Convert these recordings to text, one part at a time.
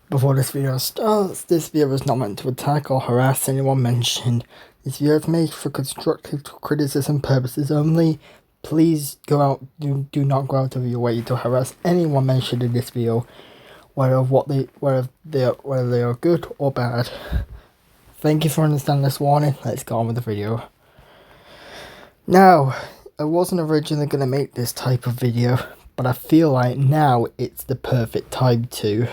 Before this video starts, this video is not meant to attack or harass anyone mentioned. This video is made for constructive criticism purposes only. Please do not go out of your way to harass anyone mentioned in this video, whether they are good or bad. Thank you for understanding this warning. Let's go on with the video. Now, I wasn't originally going to make this type of video, but I feel like now it's the perfect time to.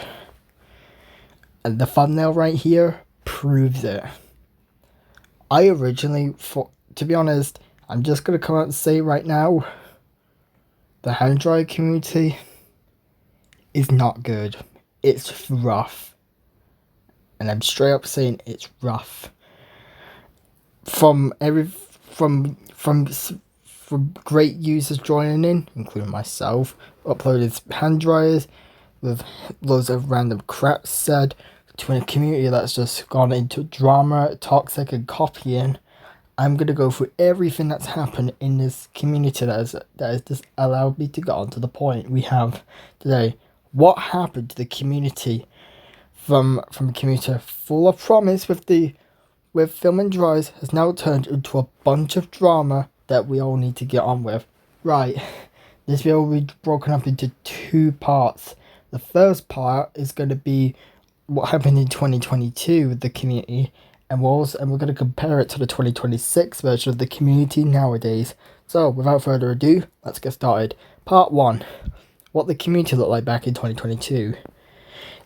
And the thumbnail right here proves it. I originally, to be honest, I'm just going to come out and say right now, the hand dryer community is not good. It's rough. And I'm straight up saying it's rough. From great users joining in, including myself, uploaded hand dryers with loads of random crap said, to a community that's just gone into drama, toxic, and copying. I'm going to go through everything that's happened in this community that has just allowed me to get on to the point we have today. What happened to the community from a community full of promise with film and dries has now turned into a bunch of drama that we all need to get on with. Right, this video will be broken up into two parts. The first part is going to be what happened in 2022 with the community, and we're going to compare it to the 2026 version of the community nowadays. So without further ado, let's get started. Part 1, what the community looked like back in 2022.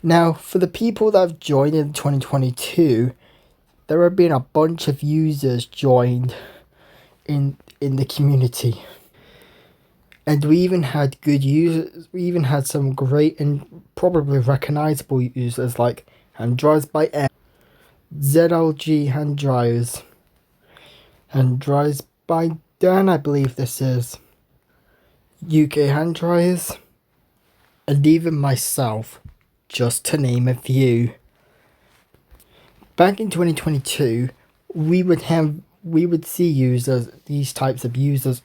Now, for the people that have joined in 2022, there have been a bunch of users joined in the community. And we even had good users, we even had some great and probably recognizable users like Hand Dryers by M, ZLG Hand Dryers, Hand Dryers by Dan, I believe this is, UK Hand Dryers, and even myself, just to name a few. Back in 2022, we would see these types of users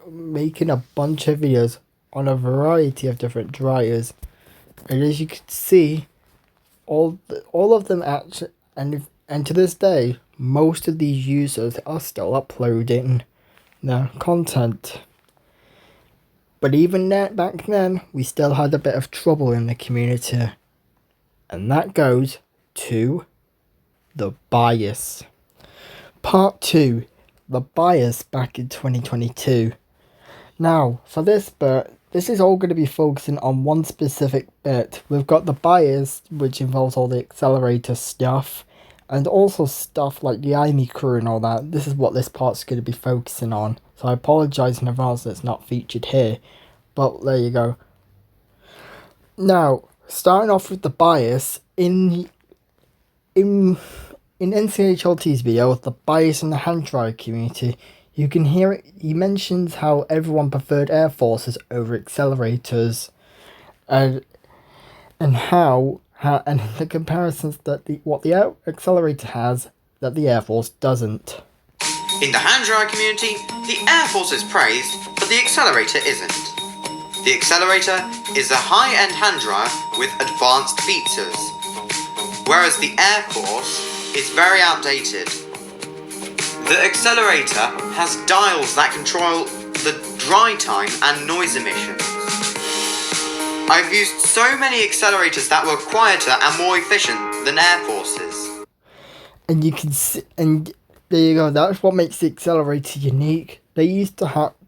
making a bunch of videos on a variety of different dryers, and as you can see, all of them actually, and to this day, most of these users are still uploading their content. But even back then, we still had a bit of trouble in the community, and that goes to the bias. Part 2, the bias back in 2022. Now, for this bit, this is all going to be focusing on one specific bit. We've got the bias, which involves all the accelerator stuff, and also stuff like the IME crew and all that. This is what this part's going to be focusing on. So I apologise in advance that it's not featured here, but there you go. Now, starting off with the bias, in NCHLT's video, the bias in the hand dryer community, you can hear it. He mentions how everyone preferred air forces over accelerators, and how and the comparisons that what the accelerator has that the air force doesn't. In the hand dryer community, the air force is praised, but the accelerator isn't. The accelerator is a high-end hand dryer with advanced features, whereas the air force is very outdated. The accelerator has dials that control the dry time and noise emissions. I've used so many accelerators that were quieter and more efficient than air forces. And you can see, and there you go. That's what makes the accelerator unique. They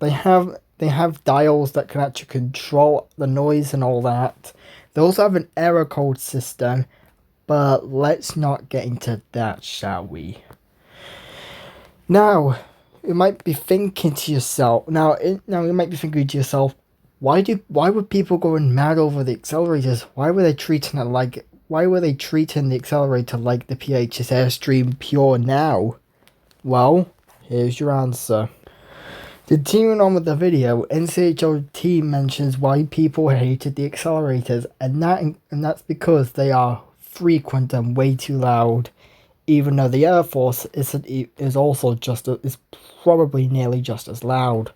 have dials that can actually control the noise and all that. They also have an error code system. But let's not get into that, shall we? Now, you might be thinking to yourself. Why were people going mad over the accelerators? Why were they treating the accelerator like the PHS Airstream Pure now? Well, here's your answer. Continuing on with the video, NCHLT mentions why people hated the accelerators, and that's because they are frequent and way too loud, even though the Air Force is probably nearly just as loud.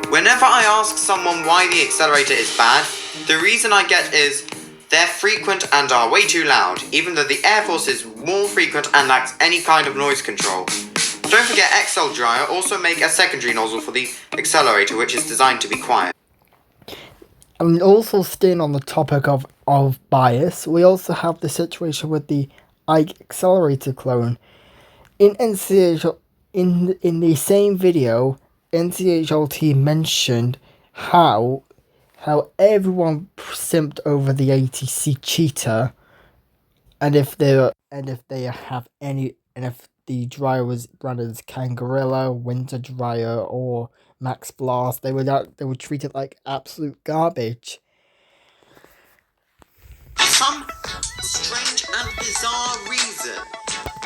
Whenever I ask someone why the accelerator is bad, the reason I get is, They're frequent and are way too loud, even though the Air Force is more frequent and lacks any kind of noise control. Don't forget XL Dryer also make a secondary nozzle for the accelerator, which is designed to be quiet. And also staying on the topic of bias, we also have the situation with the Ike accelerator clone. In NCHL, in the same video, NCHLT mentioned how everyone simped over the ATC cheetah, and if the dryer was branded as Kangarilla, Winter Dryer, or Max Blast, they would treat it like absolute garbage. For some strange and bizarre reason,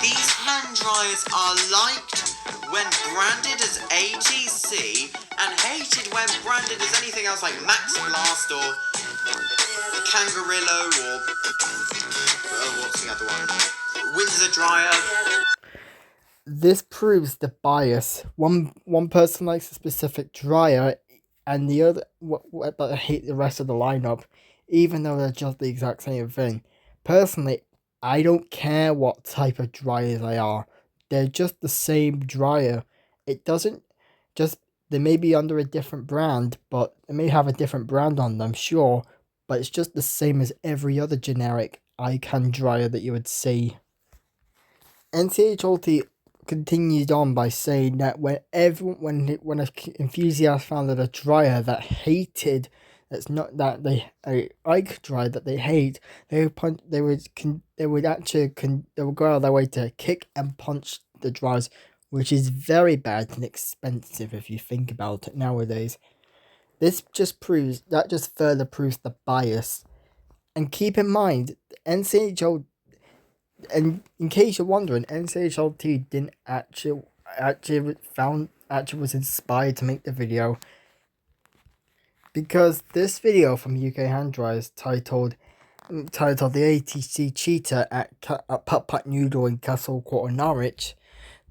these hand dryers are liked when branded as ATC and hated when branded as anything else like Max Blast or Kangarillo or what's the other one? Windsor Dryer. This proves the bias. One person likes a specific dryer, and the other but hate the rest of the lineup, even though they're just the exact same thing. Personally, I don't care what type of dryers they are. They're just the same dryer. It doesn't just they may be under a different brand, but they may have a different brand on them, sure, but it's just the same as every other generic icon dryer that you would see. NCHLT continued on by saying that when an enthusiast found that a dryer that hated that's not that they a Ike dryer that they hate, they would go out of their way to kick and punch the dryers, which is very bad and expensive if you think about it nowadays. This just further proves the bias. And keep in mind, NCHL, and in case you're wondering, NCHLT didn't actually was inspired to make the video, because this video from UK Hand Dryers titled the ATC Cheetah at Putt Putt Noodle in Castle Quarter Norwich,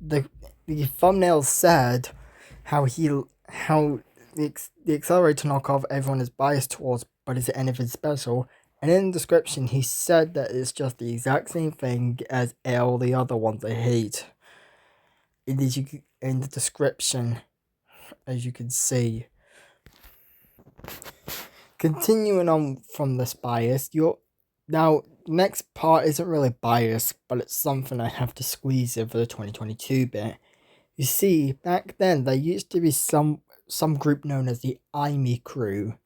the thumbnail said how the accelerator knockoff everyone is biased towards, but is it anything special? And in the description, he said that it's just the exact same thing as all the other ones I hate. In the description, as you can see. Continuing on from this bias, now next part isn't really bias, but it's something I have to squeeze in for the 2022 bit. You see, back then there used to be some group known as the IME crew.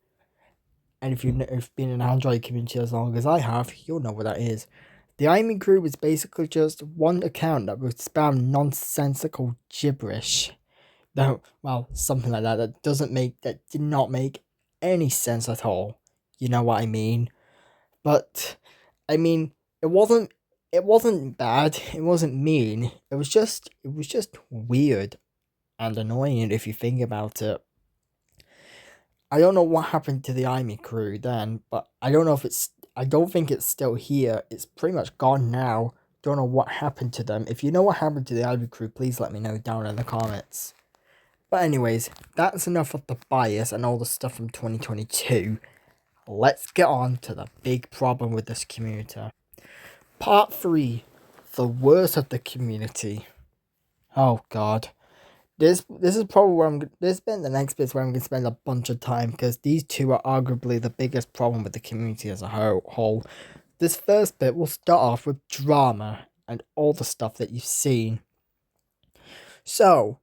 And if you've been in the Android community as long as I have, you'll know what that is. The IME crew was basically just one account that would spam nonsensical gibberish. Something like that that did not make any sense at all. You know what I mean? But I mean, it wasn't bad. It wasn't mean. It was just weird and annoying if you think about it. I don't know what happened to the IME crew then, but I don't think it's still here. It's pretty much gone now. Don't know what happened to them. If you know what happened to the IME crew, please let me know down in the comments. But anyways, that's enough of the bias and all the stuff from 2022. Let's get on to the big problem with this community. Part 3. The worst of the community. Oh god. This is probably where this bit and the next bit is where I'm going to spend a bunch of time, because these two are arguably the biggest problem with the community as a whole. This first bit will start off with drama and all the stuff that you've seen. So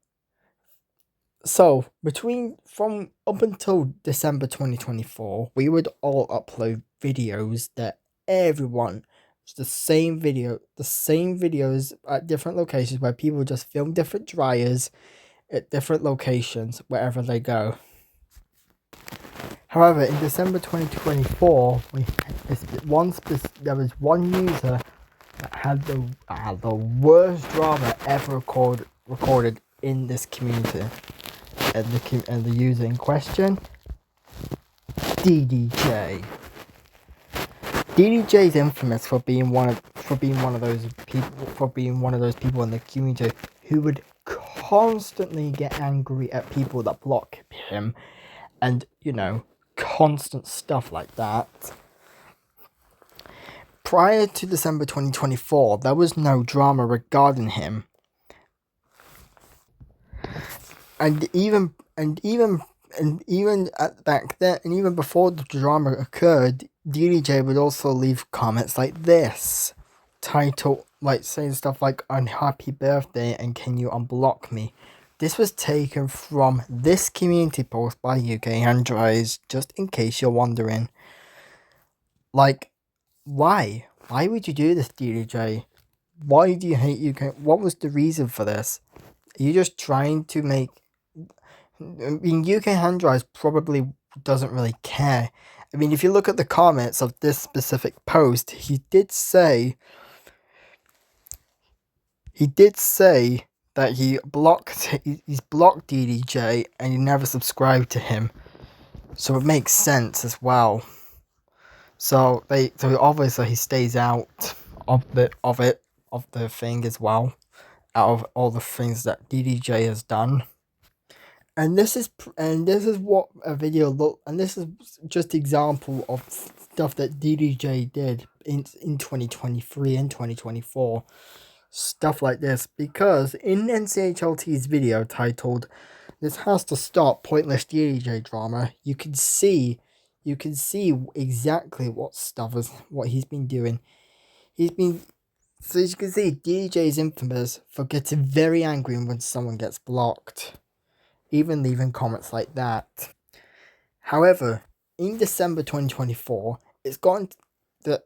from up until December 2024, we would all upload videos that everyone, the same videos at different locations where people just film different dryers at different locations wherever they go. However, in December 2024, there was one user that had the worst drama ever recorded in this community, and the user in question, DDJ. DDJ is infamous for being one of those people in the community who would constantly get angry at people that block him, and constant stuff like that. prior to December 2024, there was no drama regarding him. And even back then, and even before the drama occurred, DDJ would also leave comments like this, title like saying stuff like "Unhappy birthday" and "Can you unblock me?" This was taken from this community post by UK Handrise, just in case you're wondering. Like, why? Why would you do this, DDJ? Why do you hate UK? What was the reason for this? Are you just trying to make... I mean, UK Handrise probably doesn't really care. I mean, if you look at the comments of this specific post, he did say that he's blocked DDJ and he never subscribed to him. So it makes sense as well. So obviously he stays out of the thing as well, out of all the things that DDJ has done. And this is what a video look, and this is just example of stuff that DDJ did in 2023 and 2024, stuff like this. Because in NCHLT's video titled "This Has to Stop Pointless DDJ Drama," you can see exactly what he's been doing. So as you can see, DDJ is infamous for getting very angry when someone gets blocked, even leaving comments like that. However, in December 2024, it's gotten that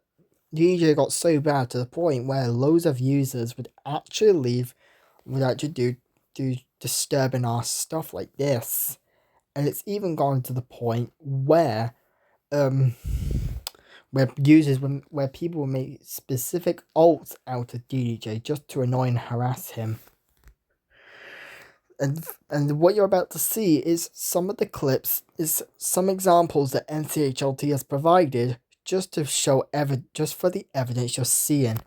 DJ got so bad to the point where loads of users would actually do disturbing ass stuff like this. And it's even gone to the point where where people will make specific alts out of DDJ just to annoy and harass him. And what you're about to see is some of the clips, is some examples that NCHLT has provided just to show just for the evidence you're seeing.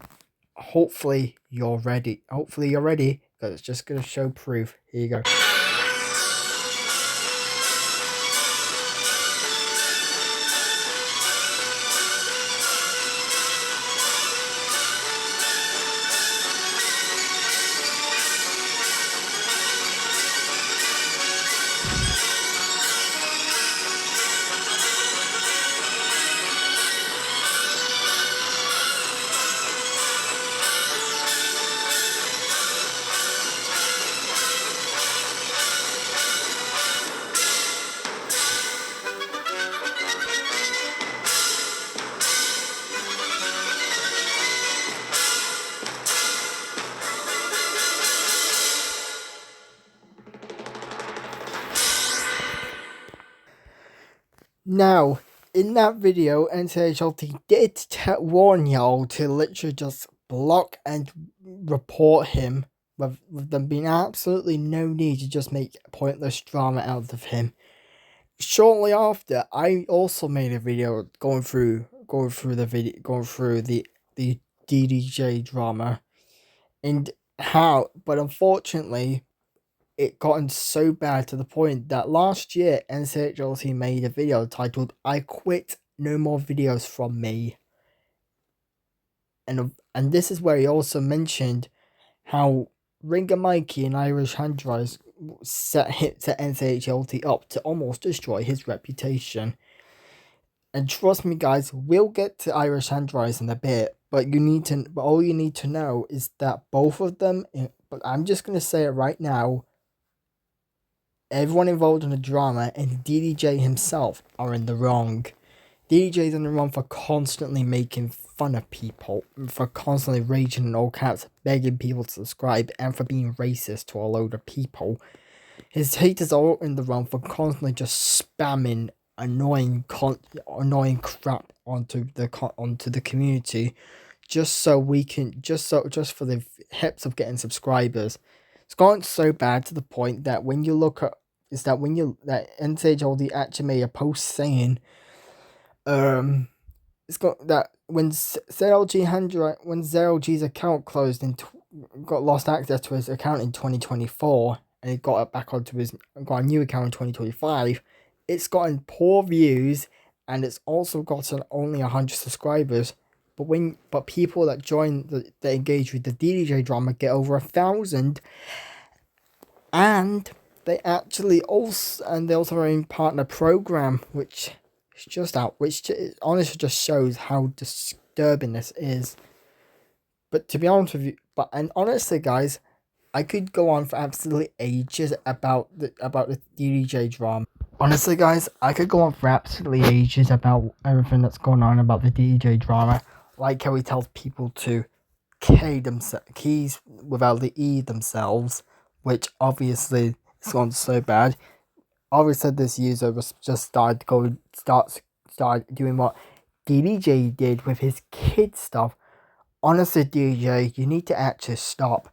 Hopefully you're ready, because it's just going to show proof. Here you go. Now, in that video, NCHLT did warn y'all to literally just block and report him, with them being absolutely no need to just make pointless drama out of him. Shortly after, I also made a video going through the DDJ drama and how, but unfortunately, it gotten so bad to the point that last year NCHLT made a video titled "I Quit, No More Videos From Me," and this is where he also mentioned how Ringer Mikey and Irish Handrise set NCHLT up to almost destroy his reputation. And trust me, guys, we'll get to Irish Handrise in a bit, but all you need to know is that both of them. But I'm just gonna say it right now. Everyone involved in the drama and DDJ himself are in the wrong. DDJ's in the wrong for constantly making fun of people, for constantly raging in all caps, begging people to subscribe, and for being racist to a load of people. His haters are all in the wrong for constantly just spamming annoying crap onto the community, just for the hips of getting subscribers. It's gone so bad to the point that when you look at that NCHLD actually made a post saying it's got that when Zero G's account closed and got lost access to his account in 2024 and he got it back onto got a new account in 2025, it's gotten poor views and it's also gotten only 100 subscribers. but people that that engage with the DJ drama get over 1,000, and they also have a partner program, which is just out, which honestly just shows how disturbing this is. But to be honest with you, and honestly, guys, I could go on for absolutely ages about the DJ drama. Honestly, guys, I could go on for absolutely ages about everything that's going on about the DJ drama, like how he tells people to keys without the E themselves, which obviously has gone so bad. Obviously, this user was just started doing what DJ did with his kid stuff. Honestly, DJ, you need to actually stop.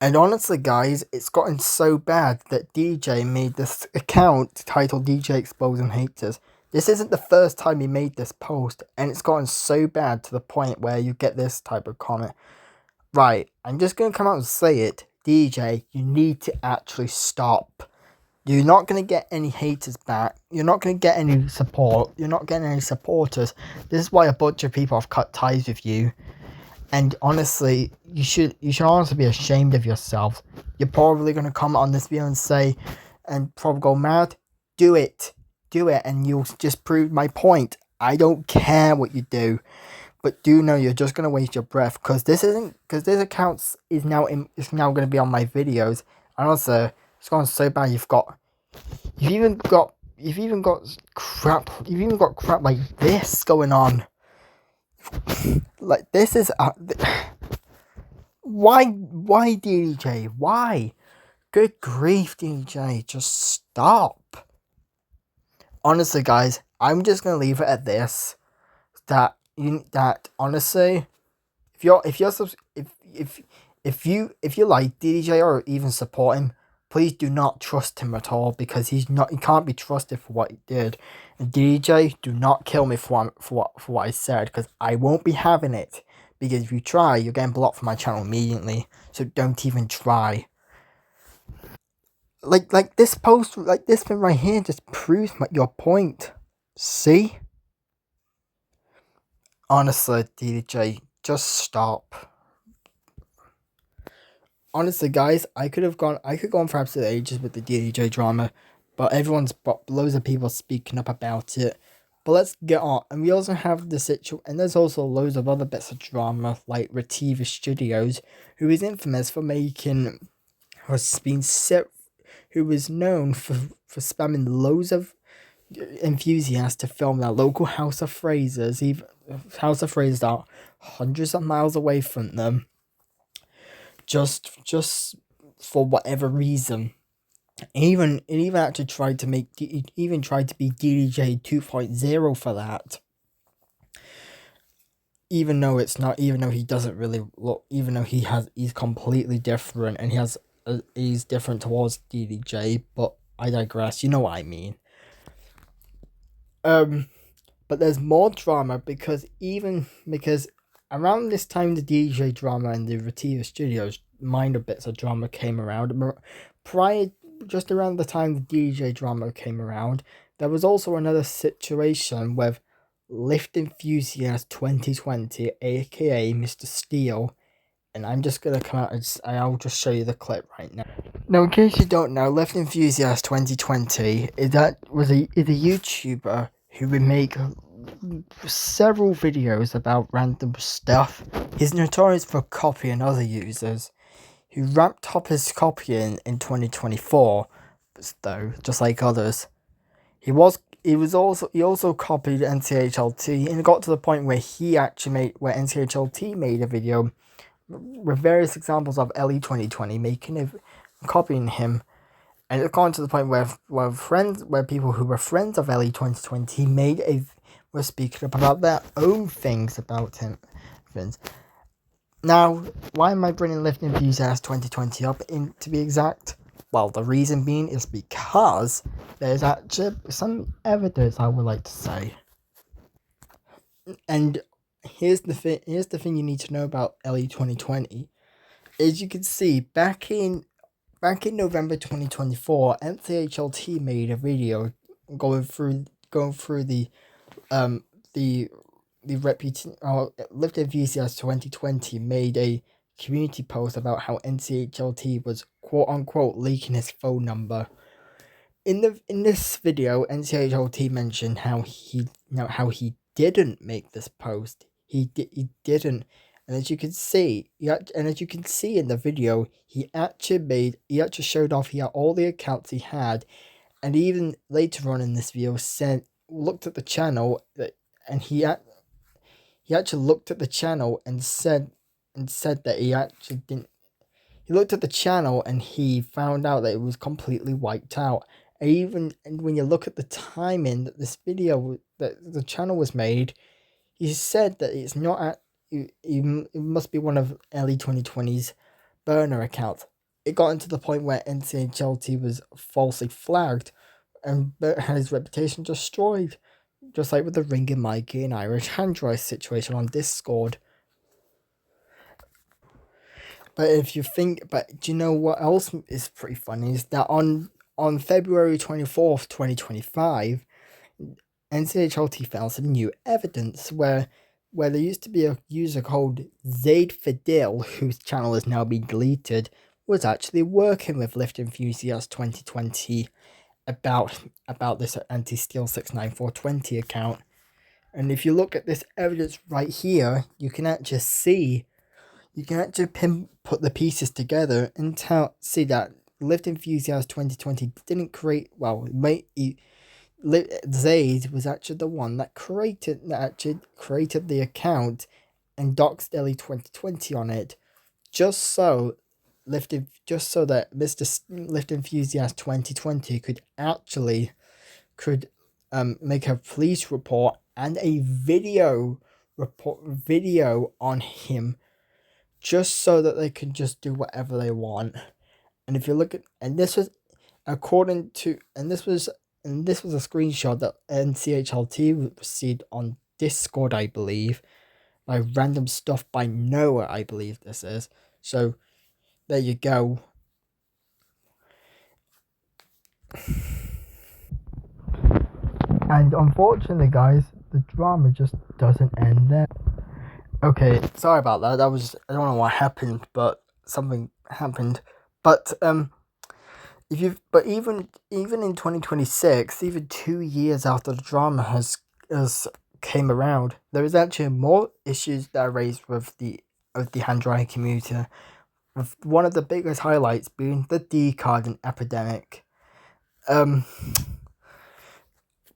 And honestly, guys, it's gotten so bad that DJ made this account titled DJ Exposing Haters. This isn't the first time he made this post, and it's gotten so bad to the point where you get this type of comment. Right, I'm just going to come out and say it. DJ, you need to actually stop. You're not going to get any haters back. You're not going to get any support. You're not getting any supporters. This is why a bunch of people have cut ties with you. And honestly, you should honestly be ashamed of yourself. You're probably going to comment on this video and probably go mad. Do it, and you'll just prove my point. I don't care what you do, but do know you're just going to waste your breath, because this account is now going to be on my videos, and also it's gone so bad. You've even got crap like this going on. Like, this is why DJ? Why? Good grief, DJ, just stop. Honestly, guys, I'm just gonna leave it at this. That honestly, if you like DJ or even support him, please do not trust him at all, because he can't be trusted for what he did. And DJ, do not kill me for what I said, because I won't be having it. Because if you try, you're getting blocked from my channel immediately. So don't even try. Like this post, like this thing right here, just proves your point. See? Honestly, DJ, just stop. Honestly, guys, I could go on for absolute ages with the DJ drama, but loads of people speaking up about it. But let's get on. And we also have and there's also loads of other bits of drama, like Retiva Studios, who is infamous for who was known for spamming loads of enthusiasts to film their local House of Frasers, even House of Frasers are hundreds of miles away from them, just for whatever reason. It even actually tried to be DJ 2.0 for that. Even though he doesn't really look, even though he's completely different, and he's different towards DJ, but I digress, you know what I mean. But there's more drama, because around this time the DJ drama and the Retiva Studios minor bits of drama came around. Just around the time the DJ drama came around, there was also another situation with Lift Enthusiast 2020, aka Mr. Steele, and I'm just gonna come out and I'll just show you the clip right now. Now, in case you don't know, Lift Enthusiast 2020 is a YouTuber who would make several videos about random stuff. He's notorious for copying other users, who ramped up his copying in 2024, though, just like others. He also copied NCHLT, and it got to the point where NCHLT made a video with various examples of LE 2020 copying him, and it got to the point where people who were friends of LE 2020 were speaking up about their own things about him. Now, why am I bringing Lift Enthusiast 2020 up, to be exact? Well, the reason being is because there's actually some evidence I would like to say. And here's the thing you need to know about LE 2020. As you can see, back in November 2024, NCHLT made a video going through the Lift Enthusiast 2020 made a community post about how NCHLT was quote unquote leaking his phone number. In this video, NCHLT mentioned how he didn't make this post. He didn't, and as you can see, in the video, he actually showed off he had all the accounts he had, and even later on in this video looked at the channel and he actually looked at the channel and said that he actually didn't. He looked at the channel and he found out that it was completely wiped out. And when you look at the timing that the channel was made, he said that it's not at. It must be one of early 2020's burner accounts. It got into the point where NCHLT was falsely flagged and had his reputation destroyed. Just like with the Ring Mikey and Irish Handrise situation on Discord. But do you know what else is pretty funny? Is that on February 24th, 2025, NCHLT found some new evidence where there used to be a user called Zaid Fidel, whose channel has now been deleted, was actually working with Lift Enthusiast 2020 about this anti-steal 69420 account. And if you look at this evidence right here, you can actually put the pieces together and see that Lift Enthusiast 2020 didn't create. Zaid was actually the one that created the account and doxed Ellie 2020 on it, just so that Mr. Lift Enthusiast 2020 could make a police report and a video on him, just so that they could just do whatever they want. And if you look at, and this was a screenshot that NCHLT received on Discord, I believe, by Random Stuff by Noah, I believe this is. So there you go. And unfortunately, guys, the drama just doesn't end there. Okay, sorry about that. I don't know what happened, but something happened. But even in 2026, even 2 years after the drama has came around, there is actually more issues that are raised with the hand-drying community. With one of the biggest highlights being the decarding epidemic.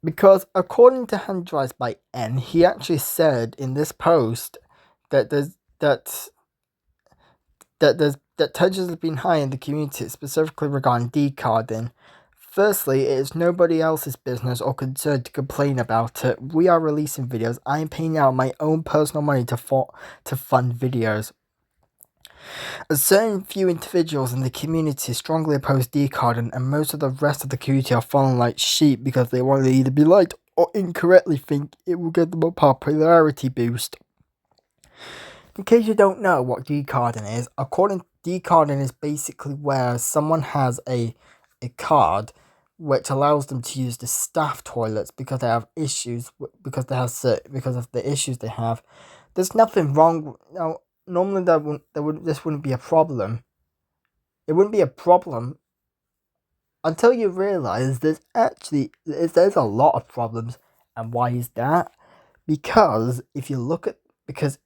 Because according to Hand Dries by N, he actually said in this post that tensions have been high in the community, specifically regarding decarding. Firstly, it is nobody else's business or concern to complain about it. We are releasing videos. I am paying out my own personal money to fund videos. A certain few individuals in the community strongly oppose decarding, and most of the rest of the community are following like sheep because they want to either be liked or incorrectly think it will give them a popularity boost. In case you don't know what decarding is, decarding is basically where someone has a card which allows them to use the staff toilets because they have issues because of the issues they have. There's nothing wrong. Now, normally this wouldn't be a problem. It wouldn't be a problem until you realize there's a lot of problems. And why is that? Because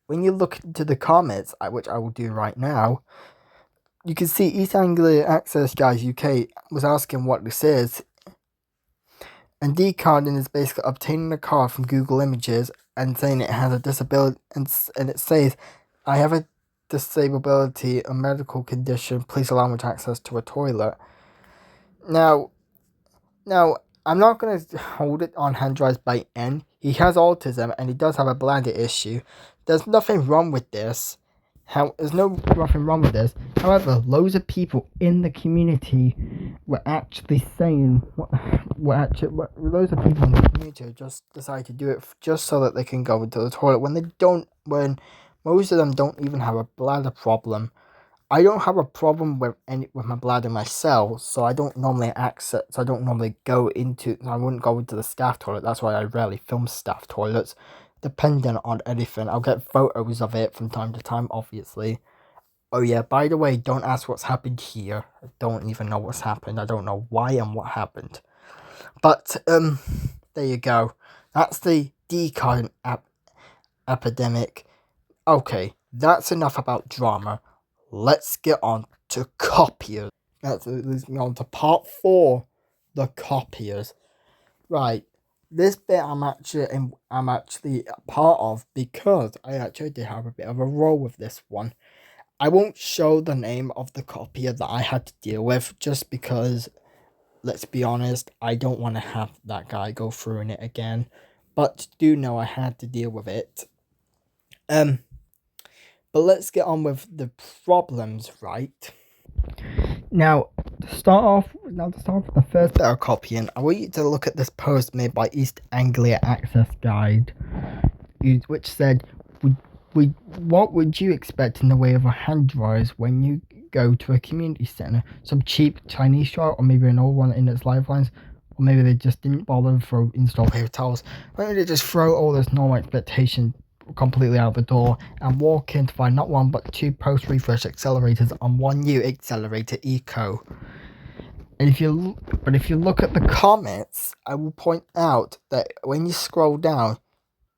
when you look into the comments, which I will do right now, you can see East Anglia Access Guys UK was asking what this is. And decarding is basically obtaining a card from Google Images and saying it has a disability, and it says, I have a disability, a medical condition, please allow me to access to a toilet. Now, I'm not going to hold it on Hand Dries by N. He has autism and he does have a bladder issue. There's nothing wrong with this. Nothing wrong with this. However, loads of people in the community were actually saying loads of people in the community just decide to do it just so that they can go into the toilet when most of them don't even have a bladder problem. I don't have a problem with my bladder myself, so I don't normally go into. I wouldn't go into the staff toilet. That's why I rarely film staff toilets. dependent on anything. I'll get photos of it from time to time, obviously. Oh yeah, by the way, don't ask what's happened here. I don't even know what's happened. I don't know why and what happened. But, there you go. That's the decon epidemic. Okay, that's enough about drama. Let's get on to copiers. Let's get on to part 4, the copiers. Right, this bit I'm actually a part of because I actually did have a bit of a role with this one. I won't show the name of the copier that I had to deal with just because, let's be honest, I don't want to have that guy go through it again. But do know I had to deal with it. But let's get on with the problems, right? Now, to start off with the first bit of copying, I want you to look at this post made by East Anglia Access Guide, which said, what would you expect in the way of a hand dryers when you go to a community centre? Some cheap Chinese shop, or maybe an old one in its lifelines, or maybe they just didn't bother to install paper towels. Why don't they just throw all this normal expectation completely out the door and walk in to find not one but 2 post-refresh accelerators on one new accelerator eco? And if you look at the comments, I will point out that when you scroll down,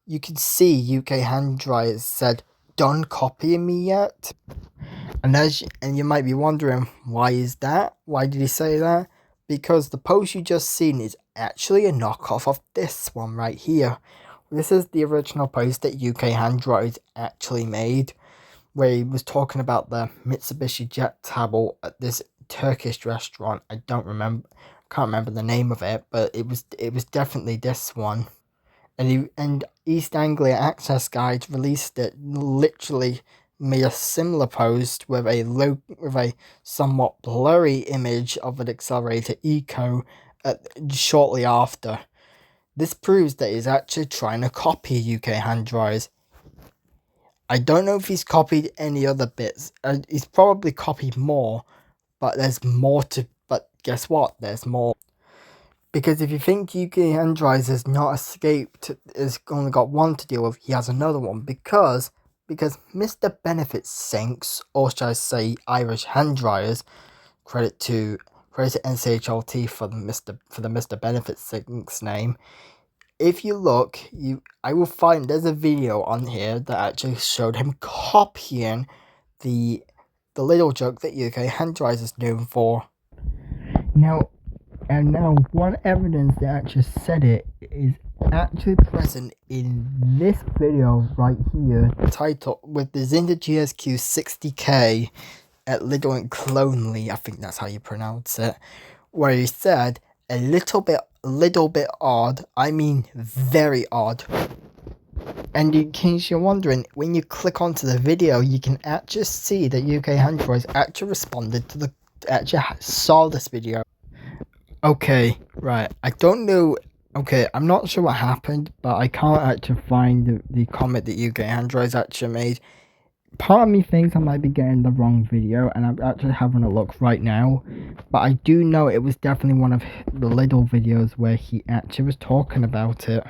you can see UK Hand Dryers said, "Done copying me yet?" And you might be wondering, why is that? Why did he say that? Because the post you just seen is actually a knockoff of this one right here. This is the original post that UK Hand Dryers actually made, where he was talking about the Mitsubishi Jet towel at this Turkish restaurant. I can't remember the name of it, but it was definitely this one. And East Anglia Access Guide released it, literally made a similar post with a somewhat blurry image of an accelerator eco shortly after. This proves that he's actually trying to copy UK Hand Dryers. I don't know if he's copied any other bits. He's probably copied more, but there's more to. But guess what? There's more. Because if you think UK Hand Dryers has not escaped, has only got one to deal with, he has another one. Because Mr. Benefit Sinks, or should I say Irish Hand Dryers, credit to NCHLT for the Mr. Benefit Sinks name. If you look, I will find there's a video on here that actually showed him copying the little joke that UK Hand Dryers is known for. Now, one evidence that actually said it is actually present in this video right here, titled with the Zinda GSQ 60K at Little and Clonely, I think that's how you pronounce it, where he said a little bit odd, I mean very odd. And in case you're wondering, when you click onto the video, you can actually see that UK Hand Dryers actually responded to saw this video. Okay, right, I don't know, okay, I'm not sure what happened, but I can't actually find the comment that UK Hand Dryers actually made. Part of me thinks I might be getting the wrong video, and I'm actually having a look right now, but I do know it was definitely one of the little videos where he actually was talking about it.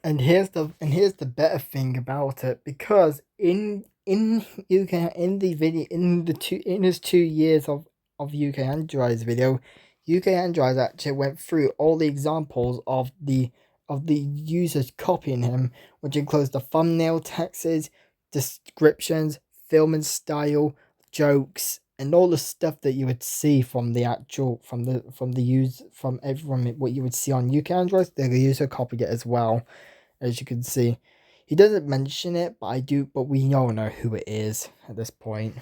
And here's the better thing about it, because in UK in the video in his 2 years of UK Hand Dryers video, UK Hand Dryers actually went through all the examples of the users copying him, which includes the thumbnail texts, descriptions, filming style, jokes, and all the stuff that you would see from everyone, what you would see on UK Hand Dryers. The user copied it as well, as you can see. He doesn't mention it, but we all know who it is at this point.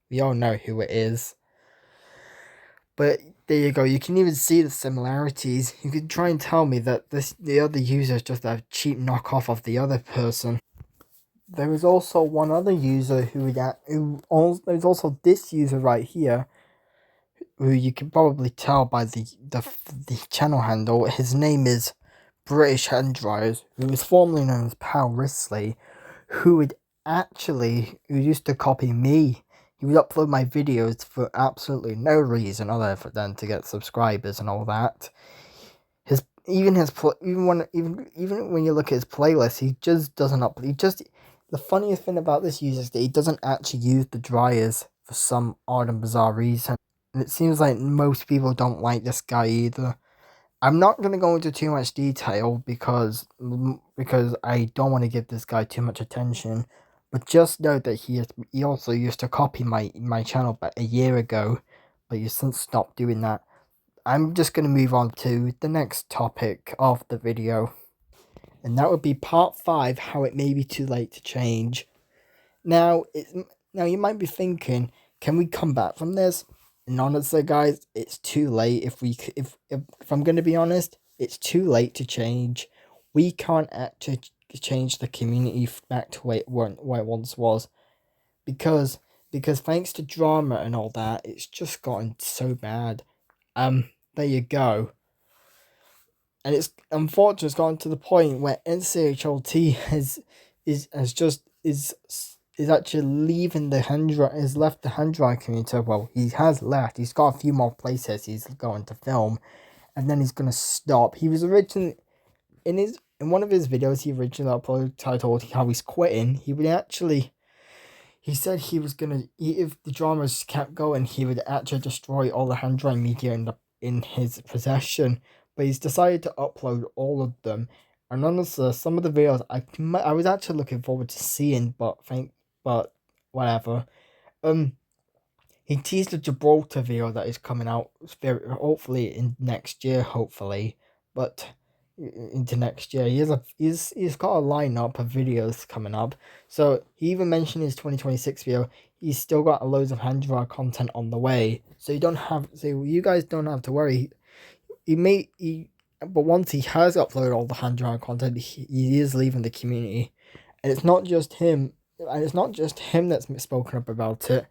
We all know who it is. But there you go, you can even see the similarities. You could try and tell me that the other user is just a cheap knockoff of the other person. There is also one other user there's also this user right here, who you can probably tell by the channel handle. His name is British Hand Dryers, who was formerly known as Pal Risley, who used to copy me. He would upload my videos for absolutely no reason other than to get subscribers and all that. even his even when you look at his playlist, he just doesn't up. He just the funniest thing about this user is that he doesn't actually use the dryers for some odd and bizarre reason, and it seems like most people don't like this guy either. I'm not gonna go into too much detail because I don't want to give this guy too much attention, but just know that he also used to copy my channel back a year ago, but he's since stopped doing that. I'm just going to move on to the next topic of the video, and that would be part 5, how it may be too late to change. Now, now you might be thinking, can we come back from this? And honestly, guys, it's too late. If I'm going to be honest, it's too late to change. We can't actually change the community back to where it once was, because thanks to drama and all that, it's just gotten so bad. There you go. And it's unfortunately it's gotten to the point where NCHLT is actually leaving the has left the hand dry community. Well, he has left. He's got a few more places he's going to film, and then he's gonna stop. He was originally in one of his videos he originally uploaded titled how he's quitting. He said he was gonna, if the dramas kept going, he would actually destroy all the hand drawing media in his possession. But he's decided to upload all of them. And honestly, some of the videos I was actually looking forward to seeing, but whatever. Um, he teased a Gibraltar video that is coming out hopefully in next year, hopefully, but into next year. He's got a lineup of videos coming up. So he even mentioned his 2026 video. He's still got loads of hand draw content on the way. So you guys don't have to worry. But once he has uploaded all the hand drawn content, he is leaving the community, and it's not just him. And it's not just him that's spoken up about it.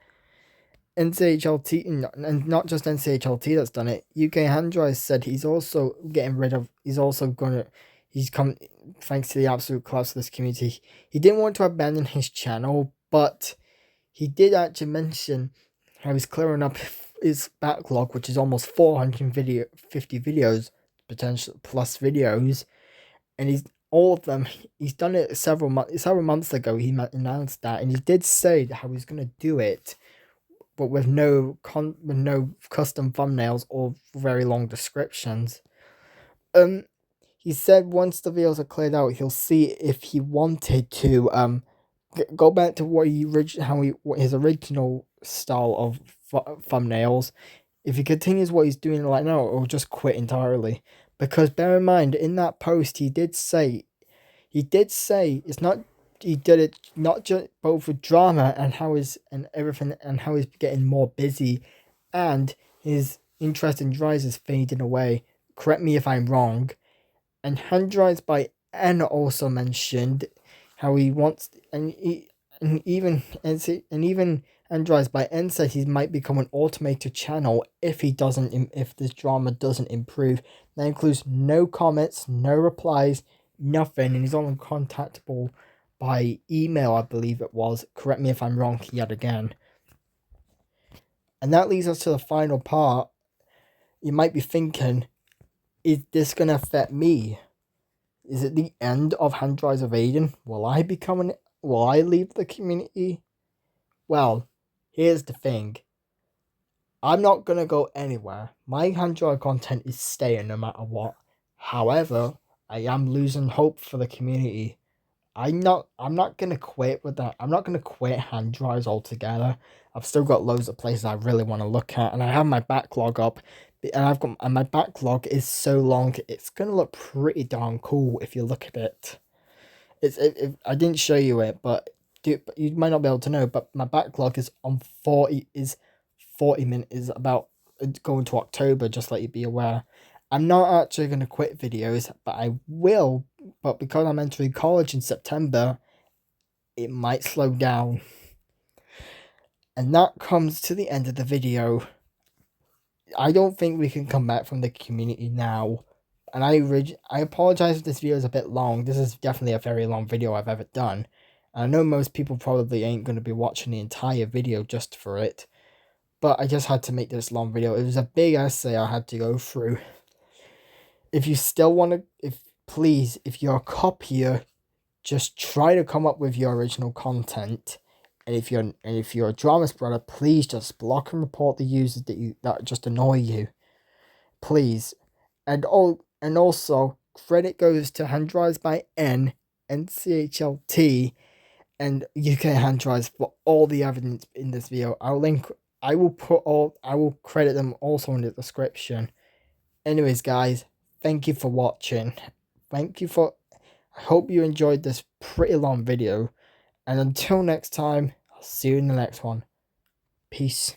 NCHLT, and not just NCHLT that's done it. UK Handdry said he's also getting rid of. He's come thanks to the absolute collapse of this community. He didn't want to abandon his channel, but he did actually mention how he's clearing up his backlog, which is almost 450 videos, potential plus videos, and all of them. He's done it several months ago. He announced that, and he did say how he's gonna do it, but with no custom thumbnails or very long descriptions. He said once the videos are cleared out, he'll see if he wanted to go back to what his original style of thumbnails. If he continues what he's doing right now, or just quit entirely. Because bear in mind, in that post, he did say it's not. He did it not just both with drama and everything, and how he's getting more busy, and his interest in dries is fading away. Correct me if I'm wrong. And Hand Dries by N also mentioned how he wants, and even Hand Dries by N said he might become an automated channel if this drama doesn't improve. That includes no comments, no replies, nothing, and he's only contactable by email, I believe it was. Correct me if I'm wrong yet again. And that leads us to the final part. You might be thinking, is this going to affect me? Is it the end of Hand Dries of Aiden? Will I leave the community? Well, here's the thing. I'm not going to go anywhere. My Hand Dry content is staying no matter what. However, I am losing hope for the community. I'm not gonna quit with that. I'm not gonna quit hand dries altogether. I've still got loads of places I really want to look at, and I have my backlog up, and my backlog is so long. It's gonna look pretty darn cool if you look at it. I didn't show you it, but you might not be able to know. But my backlog is 40 minutes. Is about going to October. Just let you be aware. I'm not actually gonna quit videos, but I will. But because I'm entering college in September, it might slow down. And that comes to the end of the video. I don't think we can come back from the community now. And I apologize if this video is a bit long. This is definitely a very long video I've ever done. And I know most people probably ain't going to be watching the entire video just for it. But I just had to make this long video. It was a big essay I had to go through. If you still want to, if you're a copier, just try to come up with your original content. And if you're a drama spreader, please just block and report the users that just annoy you. Please. And also credit goes to Hand Dryers by NCHLT and UK Hand Dryers for all the evidence in this video. I will credit them also in the description. Anyways, guys, thank you for watching. I hope you enjoyed this pretty long video. And until next time, I'll see you in the next one. Peace.